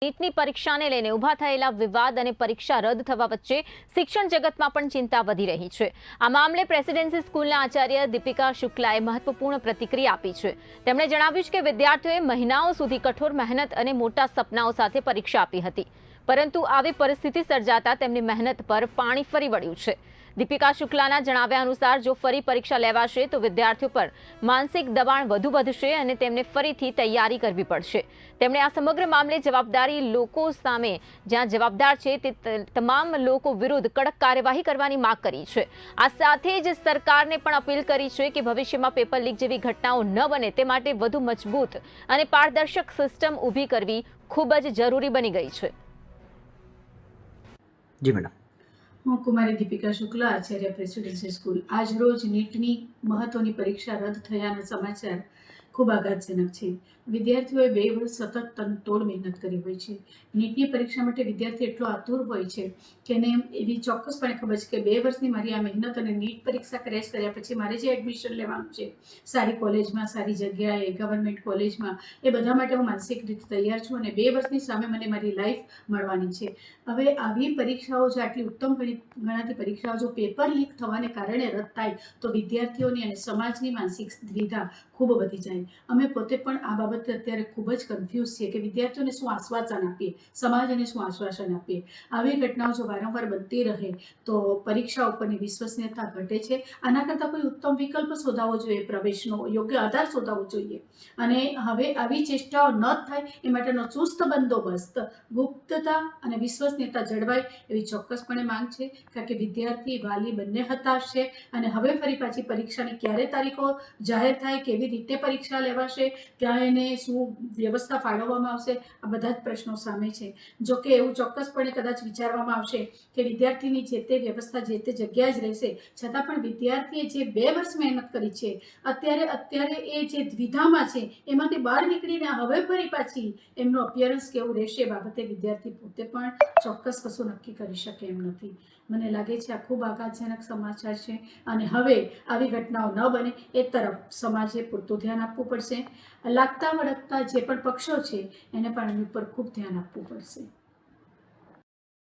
નીટની પરીક્ષાને લઈને ઊભા થયેલા વિવાદ અને પરીક્ષા રદ થવા વચ્ચે શિક્ષણ જગતમાં પણ ચિંતા વધી રહી છે। આ મામલે પ્રેસિડેન્સી સ્કૂલના આચાર્ય દીપિકા શુક્લાએ મહત્વપૂર્ણ પ્રતિક્રિયા આપી છે। તેમણે જણાવ્યું કે વિદ્યાર્થીઓએ મહિનાઓ સુધી કઠોર મહેનત અને મોટા સપનાઓ સાથે પરીક્ષા આપી હતી, પરંતુ આવી પરિસ્થિતિ સર્જાતા તેમની મહેનત પર પાણી ફરી વળ્યું છે। દીપિકા શુક્લાના જણાવ્યા અનુસાર જો ફરી પરીક્ષા લેવાશે તો વિદ્યાર્થીઓ પર માનસિક દબાણ વધુ વધશે અને તેમને ફરીથી તૈયારી કરવી પડશે। તેમણે આ સમગ્ર મામલે જવાબદારી લોકો સામે જ્યાં જવાબદાર છે તે તમામ લોકો વિરુદ્ધ કડક કાર્યવાહી કરવાની માંગ કરી છે। આ સાથે જ સરકારને પણ અપીલ કરી છે કે ભવિષ્યમાં પેપર લીક જેવી ઘટનાઓ ન બને તે માટે વધુ મજબૂત અને પારદર્શક સિસ્ટમ ઊભી કરવી ખૂબ જ જરૂરી બની ગઈ છે। જી મેડમ। હું કુમારી દીપિકા શુક્લા, આચાર્ય પ્રેસિડેન્સી સ્કૂલ। આજ રોજ નીટની મહત્વની પરીક્ષા રદ થયાના સમાચાર ખૂબ આઘાતજનક છે। વિદ્યાર્થીઓએ 2 વર્ષ સતત તનતોડ મહેનત કરી હોય છે। નીટની પરીક્ષા માટે વિદ્યાર્થી એટલો આતુર હોય છે કે એને એવી ચોક્કસપણે ખબર છે કે 2 વર્ષની મારી આ મહેનત અને નીટ પરીક્ષા ક્રેશ કર્યા પછી મારે જે એડમિશન લેવાનું છે સારી કોલેજમાં, સારી જગ્યાએ, ગવર્મેન્ટ કોલેજમાં, એ બધા માટે હું માનસિક રીતે તૈયાર છું અને 2 વર્ષની સામે મને મારી લાઈફ મળવાની છે। હવે આવી પરીક્ષાઓ જે આટલી ઉત્તમ ગણાતી પરીક્ષાઓ જો પેપર લીક થવાને કારણે રદ થાય તો વિદ્યાર્થીઓની અને સમાજની માનસિક દ્વિધા ખૂબ વધી જાય। અમે પોતે પણ આ બાબતે અત્યારે ખૂબ જ કન્ફ્યુઝ છીએ કે વિદ્યાર્થીઓને શું આશ્વાસન આપીએ, સમાજને શું આશ્વાસન આપીએ। આવી ઘટનાઓ જો વારંવાર બનતી રહે તો પરીક્ષા ઉપરની વિશ્વસનીયતા ઘટે છે। આના કરતાં કોઈ ઉત્તમ વિકલ્પ શોધાવવો જોઈએ, પ્રવેશનો યોગ્ય આધાર શોધાવવો જોઈએ અને હવે આવી ચેષ્ટાઓ ન થાય એ માટેનો ચુસ્ત બંદોબસ્ત, ગુપ્તતા અને વિશ્વસનીયતા જળવાય એવી ચોક્કસપણે માંગ છે। કારણ કે વિદ્યાર્થી, વાલી બંને હતાશ છે અને હવે ફરી પાછી પરીક્ષાની ક્યારે તારીખો જાહેર થાય, કેવી રીતે પરીક્ષા લેવાશે, ક્યાં એને શું વ્યવસ્થા ફાળવવામાં આવશે, આ બધા જ પ્રશ્નો સામે છે। જો કે એવું ચોક્કસપણે કદાચ વિચારવામાં આવશે કે વિદ્યાર્થીની જે તે વ્યવસ્થા જે તે જગ્યાએ જ રહેશે, છતાં પણ વિદ્યાર્થીએ જે 2 વર્ષ મહેનત કરી છે અત્યારે એ જે દ્વિધામાં છે એમાંથી બહાર નીકળીને હવે ફરી પાછી એમનું અપિયરન્સ કેવું રહેશે એ બાબતે વિદ્યાર્થી પોતે પણ ચોક્કસ કશું નક્કી કરી શકે એમ નથી। મને લાગે છે આ ખૂબ આઘાતજનક સમાચાર છે અને હવે આવી ઘટનાઓ ન બને એ તરફ સમાજે પૂરતું ધ્યાન આપવું પડશે। લાગતા વળગતા જે પણ પક્ષો છે એને પણ એની ઉપર ખૂબ ધ્યાન આપવું પડશે।